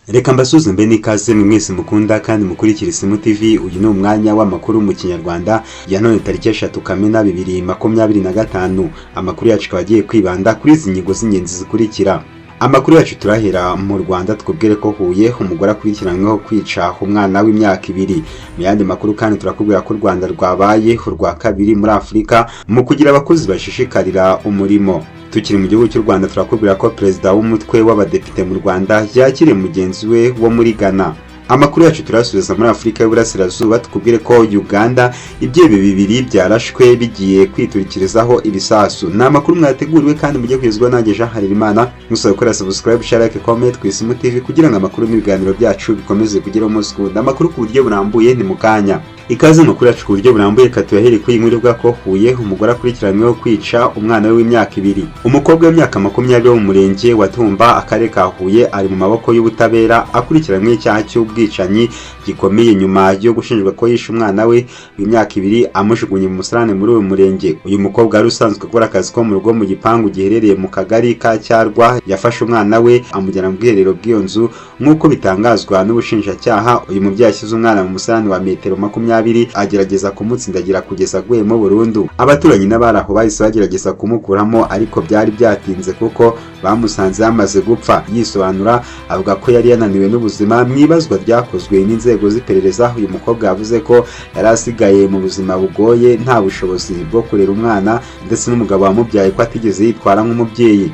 Reka mbasuze mbe n'ikaze mwese mukunda kandi mukurikira Isimu TV. Uyu ni umwanya w'amakuru mu Kinyarwanda ya none tariki 3 Kamena 2025. Amakuru yacu kabagiye kwibanda kuri izi nyigo z'ingenzi zikurikira. Amakuru yacu turahera mu Rwanda, twubwire ko Huye umugore akurikiranyweho kwica umwana w'imyaka 2. Mu yandi makuru kandi turakubwira ko u Rwanda rwabaye urwa kabiri muri Afurika mu kugira abakozi bashishikarira umurimo. Tukiri mu gihugu cy'u Rwanda turakubwira ko perezida w'umutwe w'abadepite mu Rwanda yakiriye mugenzi we wo muri Ghana. Amakuru yacu turasubiza muri Afurika y'Uburasirazuba, tukubwire ko Uganda ibyebe bibiri byarashwe bigiye kwiturikirizaho ibisasu. Ni amakuru mwateguriwe kandi mujye kwizwa nanjye Jean Harerimana. Musaba gukora subscribe, share, like, comment ku Isimu TV kugira ngo amakuru n'ibiganiro byacu bikomeze kugira umunsi ku wundi. Amakuru ku buryo burambuye ni mu kanya. Ikaze makuru yacu ku buryo burambuye katuyahere ku inkuru ivuga ko Huye umugore akurikiranyweho kwica umwana we w'imyaka 2. Umukobwa w'imyaka 20 wo mu murenge wa Tumba akarere ka Huye ari mu maboko y'ubutabera akurikiranywe icyaha cy'ubwicanyi gikomeye nyuma yo gushinjwa ko yishe umwana we w'imyaka 2 amushugunye mu musarane muri uyu murenge. Uyu mukobwa ari usanzwe akora akazi ko mu rugo mu gipangu giherereye mu kagari ka Cyarwa yafashe umwana we amujyana mu bwiherero bw'iyo nzu nk'uko bitangazwa n'ubushinjacyaha. Uyu mubyeyi ashyize umwana mu musarane wa metero 20 agerageza kumutsindagira kugeza agwemo burundu. Abaturanyi n'abaraho bahise bagerageza kumukuramo ariko byari byatinze kuko bamusanze yamaze gupfa. Yisobanura avuga ko yari yananiwe n'ubuzima. Mwibazwa ryakozwe n'inzego z'iperereza, uyu mukobwa yavuze ko yari asigaye mu buzima bugoye nta bushobozi bwo kurera umwana ndetse n'umugabo wamubyaye ko atigeze yitwara nk'umubyeyi.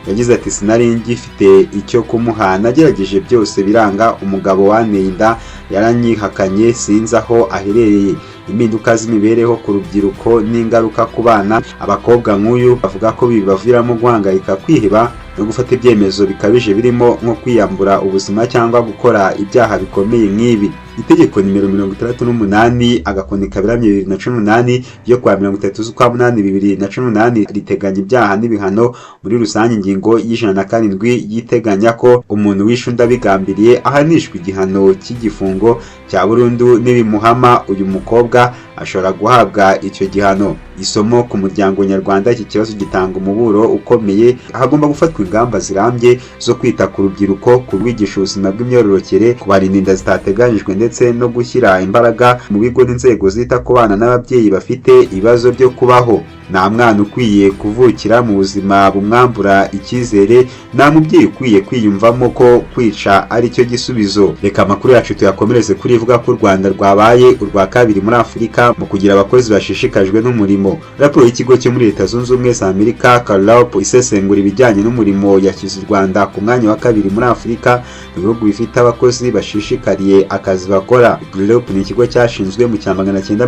Yagize ati sinari ngifite icyo kumuha, nagerageje byose biranga, umugabo wanteye inda yaranyihakanye, sinzi aho aherereye. Impinduka z'imibereho ku rubyiruko n'ingaruka ku bana. Abakobwa nk'uyu bavuga ko bibaviramo guhangayika, kwiheba no gufata ibyemezo bikabije birimo nko kwiyambura ubuzima cyangwa gukora ibyaha bikomeye nk'ibi. Itegeko nimero 68 agakoni kabiramye 2018 ryo kwa 30 z'ukwa 8 2018 riteganya ibyaha n'ibihano muri rusange. Ingingo y'107 yiteganya ko umuntu wishe undi abigambiriye ahanishwa igihano cy'igifungo cya burundu, n'ibimuhama uyu mukobwa ashobora guhabwa icyo gihano. Isomo ku muryango nyarwanda, iki kibazo gitanga umuburo ukomeye. Hagomba gufatwa ingamba zirambye zo kwita ku rubyiruko, kurwigisha ubuzima bw'imyororokere, kubarinda inda zitateganyijwe ndetse no gushyira imbaraga mu bigo n'inzego zita ku bana n'ababyeyi bafite ibibazo byo kubaho. Nta mwana ukwiye kuvukira mu buzima bumwambura icyizere, nta mubyeyi ukwiye kwiyumvamo ko kwica ari cyo gisubizo. Reka amakuru yacu tuyakomereze kuri ivuga ko u Rwanda rwabaye urwa kabiri muri Afurika mu kugira abakozi bashishikajwe n'umurimo. Raporo y'ikigo cyo muri Leta Zunze Ubumwe za Amerika Gallup isesengura ibijyanye n'umurimo yashyize u Rwanda ku mwanya wa kabiri muri Afurika mu bihugu bifite abakozi bashishikariye akazi bakora. Gallup ni ikigo cyashinzwe mu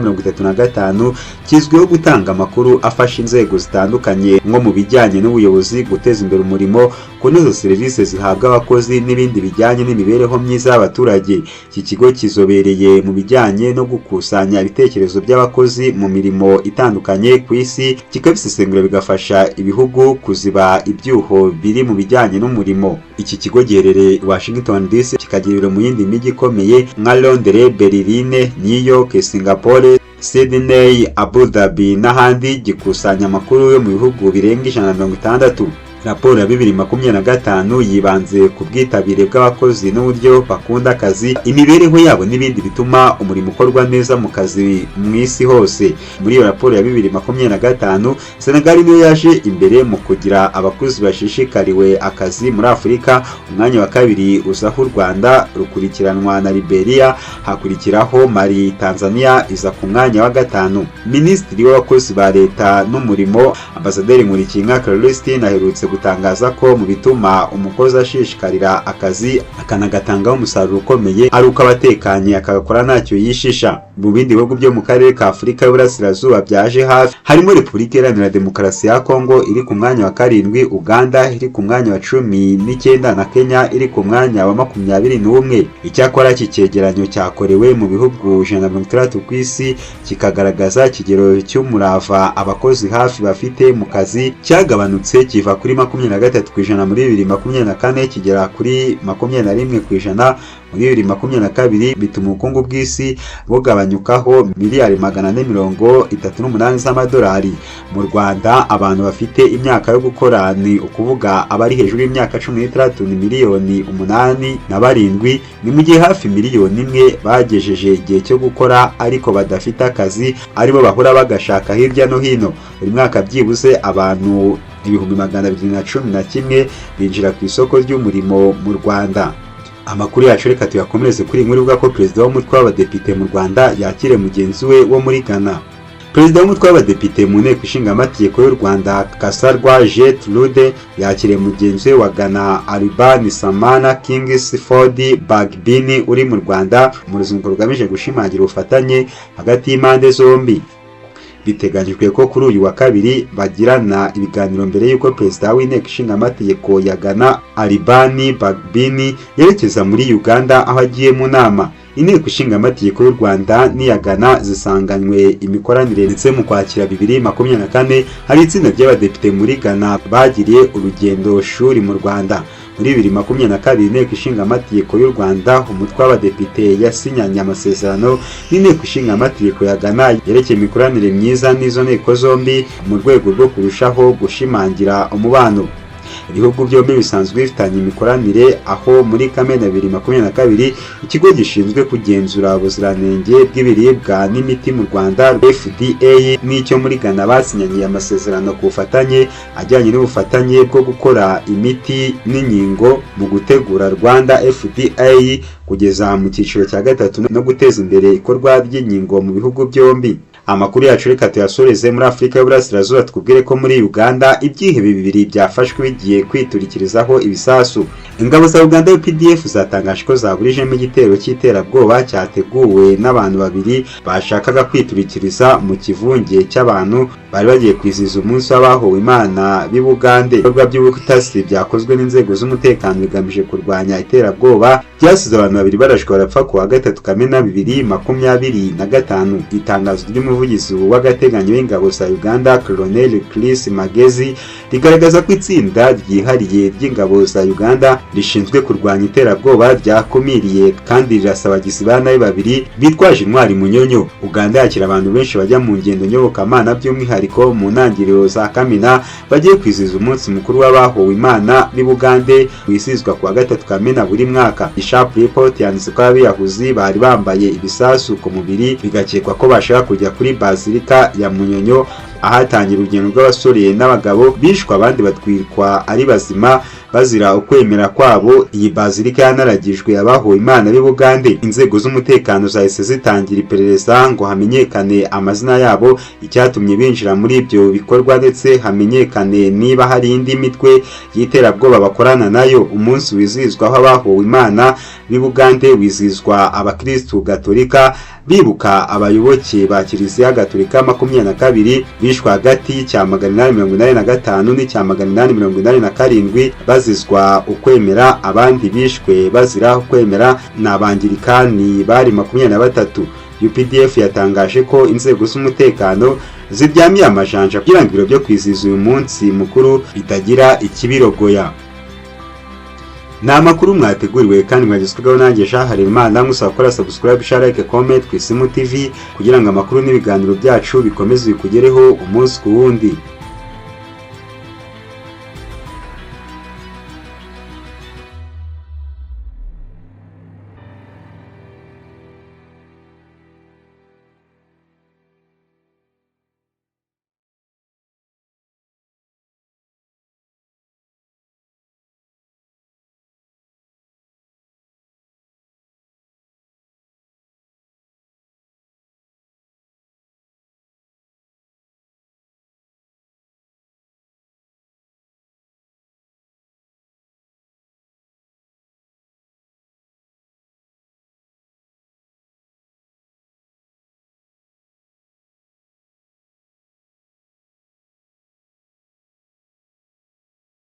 1935 kizwiho gutanga amakuru afasha inzego zitandukanye nko mu bijyanye n'ubuyobozi, guteza imbere umurimo, kunoza serivisi zihabwa abakozi n'ibindi bijyanye n'imibereho myiza y'abaturage. Iki kigo kizobereye mu bijyanye no gukusanya ibitekerezo by'abakozi mu mirimo itandukanye ku isi, kikabisesengura bigafasha ibihugu kuziba ibyuho biri mu bijyanye n'umurimo. Iki kigo giherereye Washington DC, kikagira ibiro mu yindi mijyi ikomeye nka Londres, Berlin, New York, Singapore, Sydney, Abu Dhabi n'ahandi. Gikusanya amakuru yo mu bihugu birenga 160. Raporo ya 2025 yibanze ku bwitabire bw'abakozi n'uburyo bakunda akazi, imibereho yabo n'ibindi bituma umurimo ukorwa neza mu kazi mu isi hose. Muri iyo raporo ya 2025 Senegal niyo yaje imbere mu kugira abakozi bashishikariwe akazi muri Afurika. Umwanya wa kabiri uzaho u Rwanda, rukurikiranwa na Liberia, hakurikiraho Mali. Tanzania iza ku mwanya wa 5. Minisitiri w'abakozi ba leta n'umurimo Ambasaderi Nkurikinka Celestine aherutse gutangaza ko mu bituma umukozi ashishikarira akazi akanagatangaho umusaruro ukomeye ari uko abatekanye akagakora ntacyo yishisha. Mu bindi bihugu byo mu karere ka Afurika y'Uburasirazuba byaje hafi harimo Repubulika Iharanira Demokarasi ya Kongo iri ku mwanya wa 7, Uganda iri ku mwanya wa 19 na Kenya iri ku mwanya wa 21. Icyakora iki cyegeranyo cyakorewe mu bihugu 160 ku isi kikagaragaza ikigero cy'umurava abakozi hafi bafite mu kazi cyagabanutse kiva kuri 23% muri 2024 kigera kuri 21% muri 2022, bituma ubukungu bw'isi bugabanyukaho miliyari 438 z'amadolari. Mu Rwanda abantu bafite imyaka yo gukora ni ukuvuga abari hejuru y'imyaka 16 ni miliyoni 87, ni mu gihe hafi miliyoni 1 bagejeje igihe cyo gukora ariko badafite akazi, aribo bahora bagashaka hirya no hino. Buri mwaka byibuze abantu 211 binjira ku isoko ry'umurimo mu Rwanda. Amakuru yacu reka tuyakomereze kuri inkuru ivuga ko perezida w'umutwe w'abadepite mu Rwanda yakire mugenzi we wo muri Ghana. Perezida w'umutwe w'abadepite mu nteko ishinga amategeko y'u Rwanda Kasarwa Gertrude yakiriye mugenzi we wa Ghana Alban Samana Kingsford Bagbini uri mu Rwanda mu ruzinduko rugamije gushimangira ubufatanye hagati y'impande zombi. Biteganyijwe ko kuri uyu wa kabiri bagirana ibiganiro mbere y'uko perezida w'inteko ishinga amategeko ya Ghana Alban Bagbini yerekeza muri Uganda aho agiye mu nama. Inteko ishinga amategeko y'u Rwanda n'iya Ghana zisanganywe imikoranire ndetse mu kwakira 2024 hari itsinda ry'abadepite muri Ghana bagiriye urugendo shuri mu Rwanda. Muri 2022 inteko ishinga amategeko y'u Rwanda umutwe w'abadepite yasinyanye amasezerano n'inteko ishinga amategeko ya Ghana yerekeye imikoranire myiza n'izo nteko zombi mu rwego rwo kurushaho gushimangira umubano. Ibihugu byombi bisanzwe bifitanye imikoranire, aho muri Kamena 2022 ikigo gishinzwe kugenzura ubuziranenge bw'ibiribwa n'imiti mu Rwanda FDA n'icyo muri Ghana basinyanye amasezerano ku bufatanye ajyanye n'ubufatanye bwo gukora imiti n'inkingo mu gutegura Rwanda FDA kugeza mu cyiciro cya 3 no guteza imbere ikorwa ry'inkingo mu bihugu byombi. Amakuru yacu reka tuyasoreze muri Afrika y'Uburasirazuba twubwire ko muri Uganda ibyihebe bibiri byafashwe bigiye kwiturikirizaho ibisasu. Ingabo za Uganda UPDF zatangaje ko zaburijemo igitero cy'iterabwoba cyateguwe n'abantu babiri bashakaga kwiturikiriza mu kivunge cy'abantu bari bagiye kwizihiza umunsi w'abahowe Imana b'i Bugande. Ibikorwa by'ubutasi byakozwe n'inzego z'umutekano bigamije kurwanya iterabwoba byasize abantu babiri barashwe barapfa ku wa 3 Kamena 2025. Itangazo ry'umuvugizi w'agateganyo w'ingabo za Uganda Colonel Chris Magezi rigaragaza ko itsinda ryihariye ry'ingabo za Uganda rishinzwe kurwanya iterabwoba ryakumiriye kandi rirasaba abagizi ba nabi babiri bitwaje intwari munyonyo. Uganda yakira abantu benshi bajya mu ngendo nyobokamana by'umwihariko mu ntangiriro za Kamena bagiye kwizihiza umunsi mukuru w'abahowe Imana b'i Bugande wisizwa ku wa 3 Kamena buri mwaka. Sharp Report yanditse ko abiyahuzi bari bambaye ibisasu ku mubiri bigakekwa ko bashaka kujya kuri Bazilika ya Munyonyo ahatangira urugendo rw'abasore n'abagabo bishwa abandi batwirwa ari bazima bazira ukwemera kwabo. Iyi Bazilika yanaragijwe abahowe Imana b'i Bugande. Inzego z'umutekano zahise zitangira iperereza ngo hamenyekane amazina yabo, icyatumye binjira muri ibyo bikorwa ndetse hamenyekane niba hari indi mitwe y'iterabwoba bakorana nayo. Umunsi wizihizwaho abahowe Imana b'i Bugande wizihizwa abakristu Gatolika bibuka abayoboke ba Kiliziya Gatolika 22 bishwa hagati cya 885 n'icya 887 bazizwa ukwemera. Abandi bishwe bazira ukwemera n'abangirikani bari 23. UPDF yatangaje ko inzego z'umutekano ziryamiye amajanja kugira ngo ibiro byo kwizihiza uyu munsi mukuru bitagira ikibirogoya. Na makuru mwateguriwe kandi mwagizweho nanjye Shahari Imana, ngusaba gukora subscribe, share, like, comment ku Isimu TV kugira ngo amakuru n'ibiganiro byacu bikomeze bikugereho umunsi ku wundi.